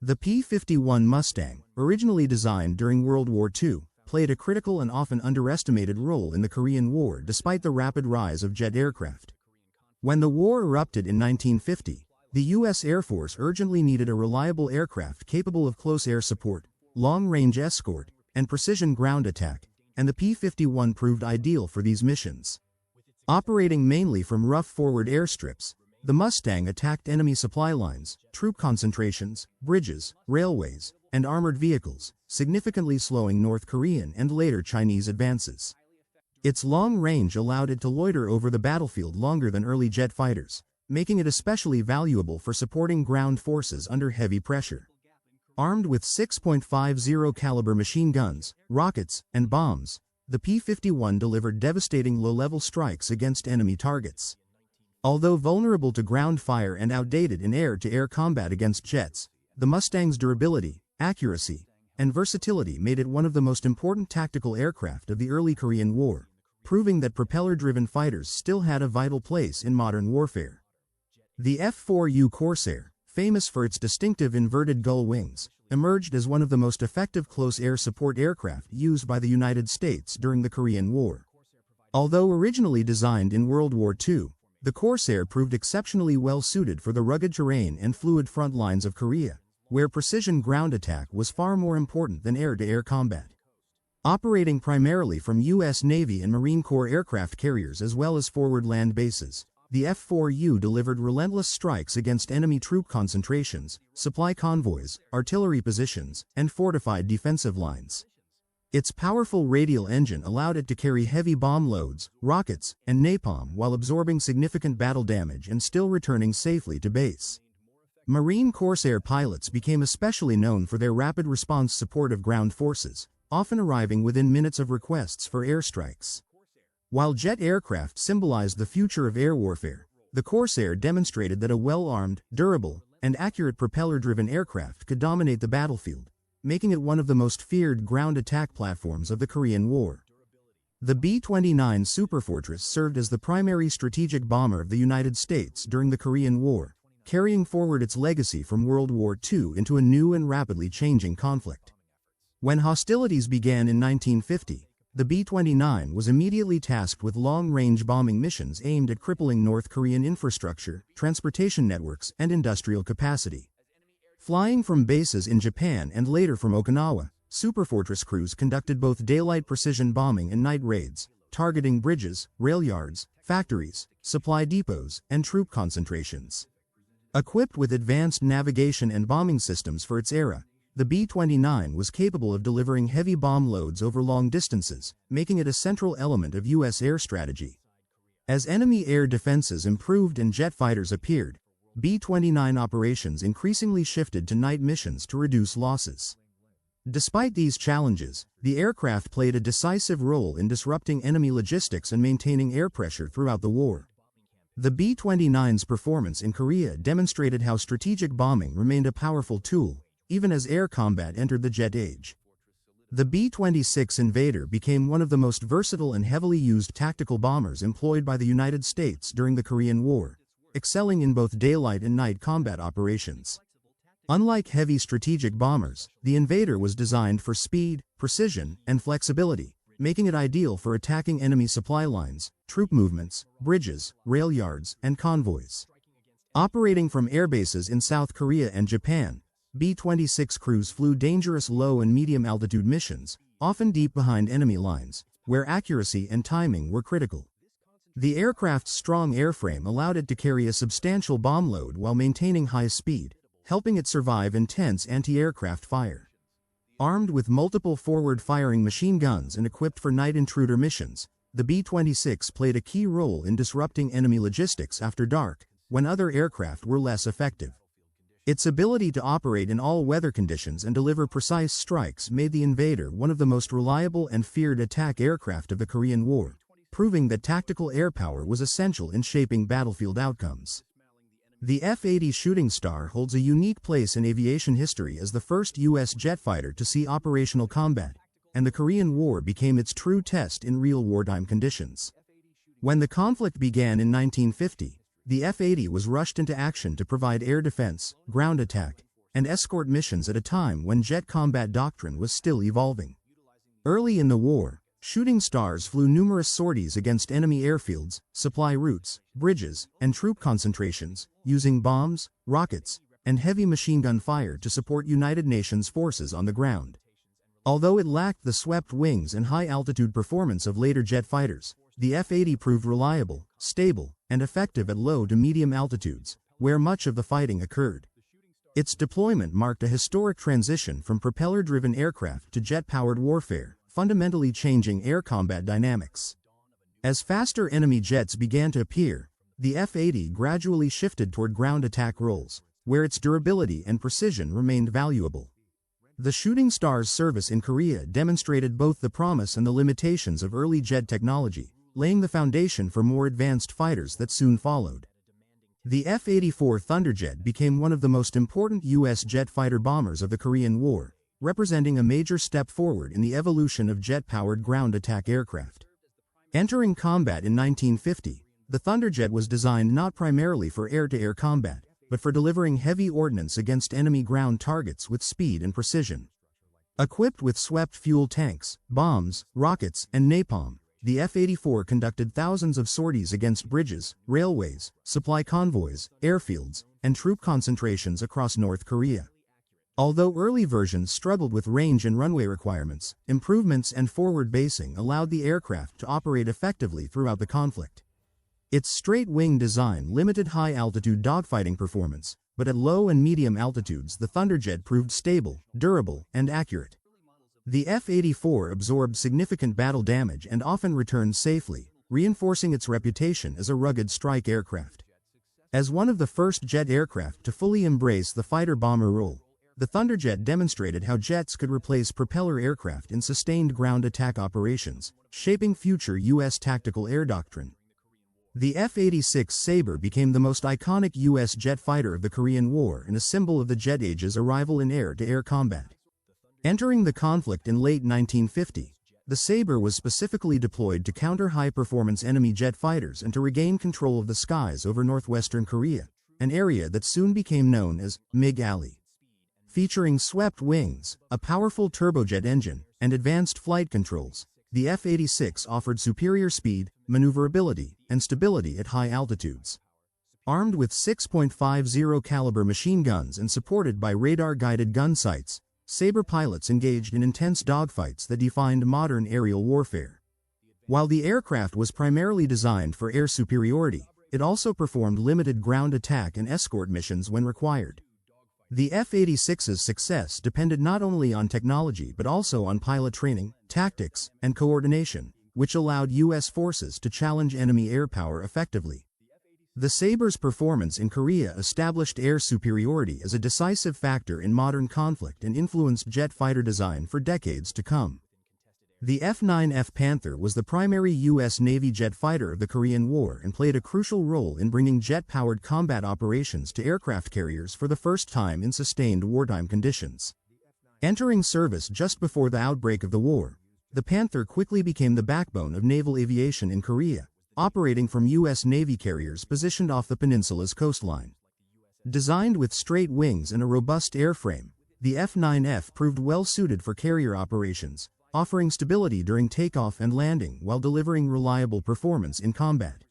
The P-51 Mustang, originally designed during World War II, played a critical and often underestimated role in the Korean War despite the rapid rise of jet aircraft. When the war erupted in 1950, the U.S. Air Force urgently needed a reliable aircraft capable of close air support, long-range escort, and precision ground attack, and the P-51 proved ideal for these missions. Operating mainly from rough forward airstrips, the Mustang attacked enemy supply lines, troop concentrations, bridges, railways, and armored vehicles, significantly slowing North Korean and later Chinese advances. Its long range allowed it to loiter over the battlefield longer than early jet fighters, making it especially valuable for supporting ground forces under heavy pressure. Armed with 6.50 caliber machine guns, rockets, and bombs, the P-51 delivered devastating low-level strikes against enemy targets. Although vulnerable to ground fire and outdated in air-to-air combat against jets, the Mustang's durability, accuracy, and versatility made it one of the most important tactical aircraft of the early Korean War, proving that propeller-driven fighters still had a vital place in modern warfare. The F-4U Corsair, famous for its distinctive inverted gull wings, emerged as one of the most effective close air support aircraft used by the United States during the Korean War. Although originally designed in World War II, the Corsair proved exceptionally well suited for the rugged terrain and fluid front lines of Korea, where precision ground attack was far more important than air-to-air combat. Operating primarily from U.S. Navy and Marine Corps aircraft carriers as well as forward land bases, the F-4U delivered relentless strikes against enemy troop concentrations, supply convoys, artillery positions, and fortified defensive lines. Its powerful radial engine allowed it to carry heavy bomb loads, rockets, and napalm while absorbing significant battle damage and still returning safely to base. Marine Corsair pilots became especially known for their rapid response support of ground forces, often arriving within minutes of requests for airstrikes. While jet aircraft symbolized the future of air warfare, the Corsair demonstrated that a well-armed, durable, and accurate propeller-driven aircraft could dominate the battlefield, making it one of the most feared ground attack platforms of the Korean War. The B-29 Superfortress served as the primary strategic bomber of the United States during the Korean War, carrying forward its legacy from World War II into a new and rapidly changing conflict. When hostilities began in 1950, the B-29 was immediately tasked with long-range bombing missions aimed at crippling North Korean infrastructure, transportation networks, and industrial capacity. Flying from bases in Japan and later from Okinawa, Superfortress crews conducted both daylight precision bombing and night raids, targeting bridges, rail yards, factories, supply depots, and troop concentrations. Equipped with advanced navigation and bombing systems for its era, the B-29 was capable of delivering heavy bomb loads over long distances, making it a central element of U.S. air strategy. As enemy air defenses improved and jet fighters appeared, B-29 operations increasingly shifted to night missions to reduce losses. Despite these challenges, the aircraft played a decisive role in disrupting enemy logistics and maintaining air pressure throughout the war. The B-29's performance in Korea demonstrated how strategic bombing remained a powerful tool, even as air combat entered the jet age. The B-26 Invader became one of the most versatile and heavily used tactical bombers employed by the United States during the Korean War, excelling in both daylight and night combat operations. Unlike heavy strategic bombers, the Invader was designed for speed, precision, and flexibility, making it ideal for attacking enemy supply lines, troop movements, bridges, rail yards, and convoys. Operating from airbases in South Korea and Japan, B-26 crews flew dangerous low and medium-altitude missions, often deep behind enemy lines, where accuracy and timing were critical. The aircraft's strong airframe allowed it to carry a substantial bomb load while maintaining high speed, helping it survive intense anti-aircraft fire. Armed with multiple forward-firing machine guns and equipped for night intruder missions, the B-26 played a key role in disrupting enemy logistics after dark, when other aircraft were less effective. Its ability to operate in all weather conditions and deliver precise strikes made the Invader one of the most reliable and feared attack aircraft of the Korean War, proving that tactical air power was essential in shaping battlefield outcomes. The F-80 Shooting Star holds a unique place in aviation history as the first U.S. jet fighter to see operational combat, and the Korean War became its true test in real wartime conditions. When the conflict began in 1950, the F-80 was rushed into action to provide air defense, ground attack, and escort missions at a time when jet combat doctrine was still evolving. Early in the war, shooting stars flew numerous sorties against enemy airfields, supply routes, bridges, and troop concentrations, using bombs, rockets, and heavy machine gun fire to support United Nations forces on the ground. Although it lacked the swept wings and high-altitude performance of later jet fighters, the F-80 proved reliable, stable, and effective at low to medium altitudes, where much of the fighting occurred. Its deployment marked a historic transition from propeller-driven aircraft to jet-powered warfare, fundamentally changing air combat dynamics. As faster enemy jets began to appear, the F-80 gradually shifted toward ground attack roles, where its durability and precision remained valuable. The Shooting Star's service in Korea demonstrated both the promise and the limitations of early jet technology, laying the foundation for more advanced fighters that soon followed. The F-84 Thunderjet became one of the most important U.S. jet fighter bombers of the Korean War, representing a major step forward in the evolution of jet-powered ground attack aircraft. Entering combat in 1950, the Thunderjet was designed not primarily for air-to-air combat, but for delivering heavy ordnance against enemy ground targets with speed and precision. Equipped with swept fuel tanks, bombs, rockets, and napalm, the F-84 conducted thousands of sorties against bridges, railways, supply convoys, airfields, and troop concentrations across North Korea. Although early versions struggled with range and runway requirements, improvements and forward basing allowed the aircraft to operate effectively throughout the conflict. Its straight-wing design limited high-altitude dogfighting performance, but at low and medium altitudes the Thunderjet proved stable, durable, and accurate. The F-84 absorbed significant battle damage and often returned safely, reinforcing its reputation as a rugged strike aircraft. As one of the first jet aircraft to fully embrace the fighter-bomber role, the Thunderjet demonstrated how jets could replace propeller aircraft in sustained ground attack operations, shaping future U.S. tactical air doctrine. The F-86 Sabre became the most iconic U.S. jet fighter of the Korean War and a symbol of the jet age's arrival in air-to-air combat. Entering the conflict in late 1950, the Sabre was specifically deployed to counter high-performance enemy jet fighters and to regain control of the skies over northwestern Korea, an area that soon became known as MiG Alley. Featuring swept wings, a powerful turbojet engine, and advanced flight controls, the F-86 offered superior speed, maneuverability, and stability at high altitudes. Armed with 6.50 caliber machine guns and supported by radar-guided gun sights, Sabre pilots engaged in intense dogfights that defined modern aerial warfare. While the aircraft was primarily designed for air superiority, it also performed limited ground attack and escort missions when required. The F-86's success depended not only on technology but also on pilot training, tactics, and coordination, which allowed U.S. forces to challenge enemy air power effectively. The Sabre's performance in Korea established air superiority as a decisive factor in modern conflict and influenced jet fighter design for decades to come. The F-9F Panther was the primary U.S. Navy jet fighter of the Korean War and played a crucial role in bringing jet-powered combat operations to aircraft carriers for the first time in sustained wartime conditions. Entering service just before the outbreak of the war, the Panther quickly became the backbone of naval aviation in Korea, operating from U.S. Navy carriers positioned off the peninsula's coastline. Designed with straight wings and a robust airframe, the F-9F proved well-suited for carrier operations, offering stability during takeoff and landing while delivering reliable performance in combat.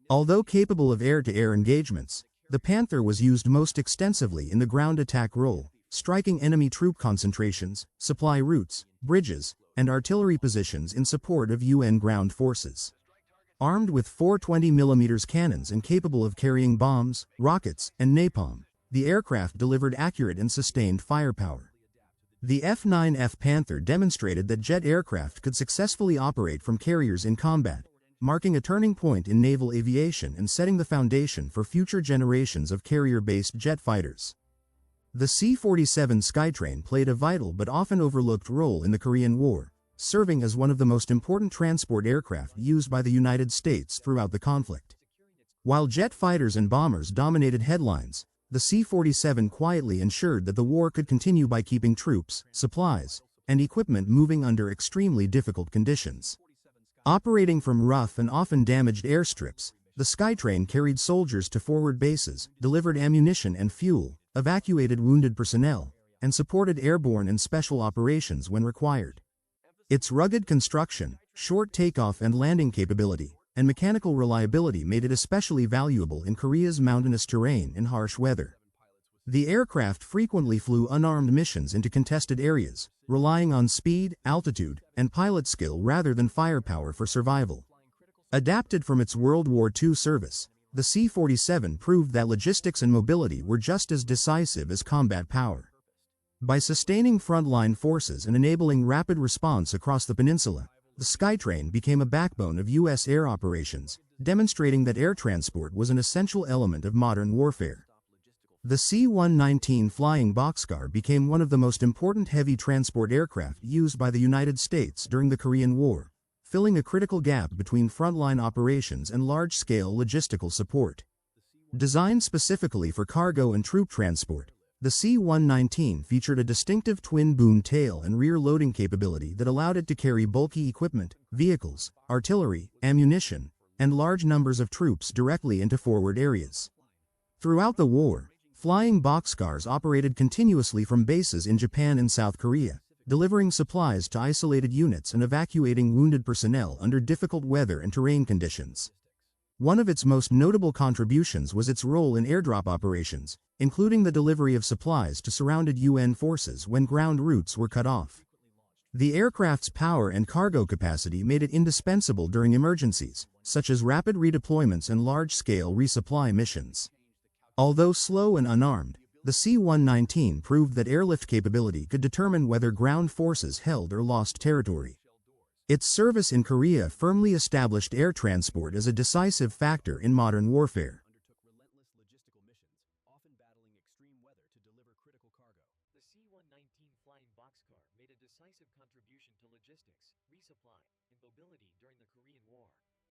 Although capable of air-to-air engagements, the Panther was used most extensively in the ground attack role, striking enemy troop concentrations, supply routes, bridges, and artillery positions in support of UN ground forces. Armed with 420mm cannons and capable of carrying bombs, rockets, and napalm, the aircraft delivered accurate and sustained firepower. The F-9F Panther demonstrated that jet aircraft could successfully operate from carriers in combat, marking a turning point in naval aviation and setting the foundation for future generations of carrier-based jet fighters. The C-47 Skytrain played a vital but often overlooked role in the Korean War, serving as one of the most important transport aircraft used by the United States throughout the conflict. While jet fighters and bombers dominated headlines, the C-47 quietly ensured that the war could continue by keeping troops, supplies, and equipment moving under extremely difficult conditions. Operating from rough and often damaged airstrips, the Skytrain carried soldiers to forward bases, delivered ammunition and fuel, evacuated wounded personnel, and supported airborne and special operations when required. Its rugged construction, short takeoff and landing capability, and mechanical reliability made it especially valuable in Korea's mountainous terrain and harsh weather. The aircraft frequently flew unarmed missions into contested areas, relying on speed, altitude, and pilot skill rather than firepower for survival. Adapted from its World War II service, the C-47 proved that logistics and mobility were just as decisive as combat power. By sustaining frontline forces and enabling rapid response across the peninsula, the Skytrain became a backbone of U.S. air operations, demonstrating that air transport was an essential element of modern warfare. The C-119 Flying Boxcar became one of the most important heavy transport aircraft used by the United States during the Korean War, filling a critical gap between frontline operations and large-scale logistical support. Designed specifically for cargo and troop transport, the C-119 featured a distinctive twin-boom tail and rear loading capability that allowed it to carry bulky equipment, vehicles, artillery, ammunition, and large numbers of troops directly into forward areas. Throughout the war, flying boxcars operated continuously from bases in Japan and South Korea, delivering supplies to isolated units and evacuating wounded personnel under difficult weather and terrain conditions. One of its most notable contributions was its role in airdrop operations, including the delivery of supplies to surrounded UN forces when ground routes were cut off. The aircraft's power and cargo capacity made it indispensable during emergencies, such as rapid redeployments and large-scale resupply missions. Although slow and unarmed, the C-119 proved that airlift capability could determine whether ground forces held or lost territory. Its service in Korea firmly established air transport as a decisive factor in modern warfare. The C-119 Flying Boxcar made a decisive contribution to logistics, resupply, and mobility during the Korean War.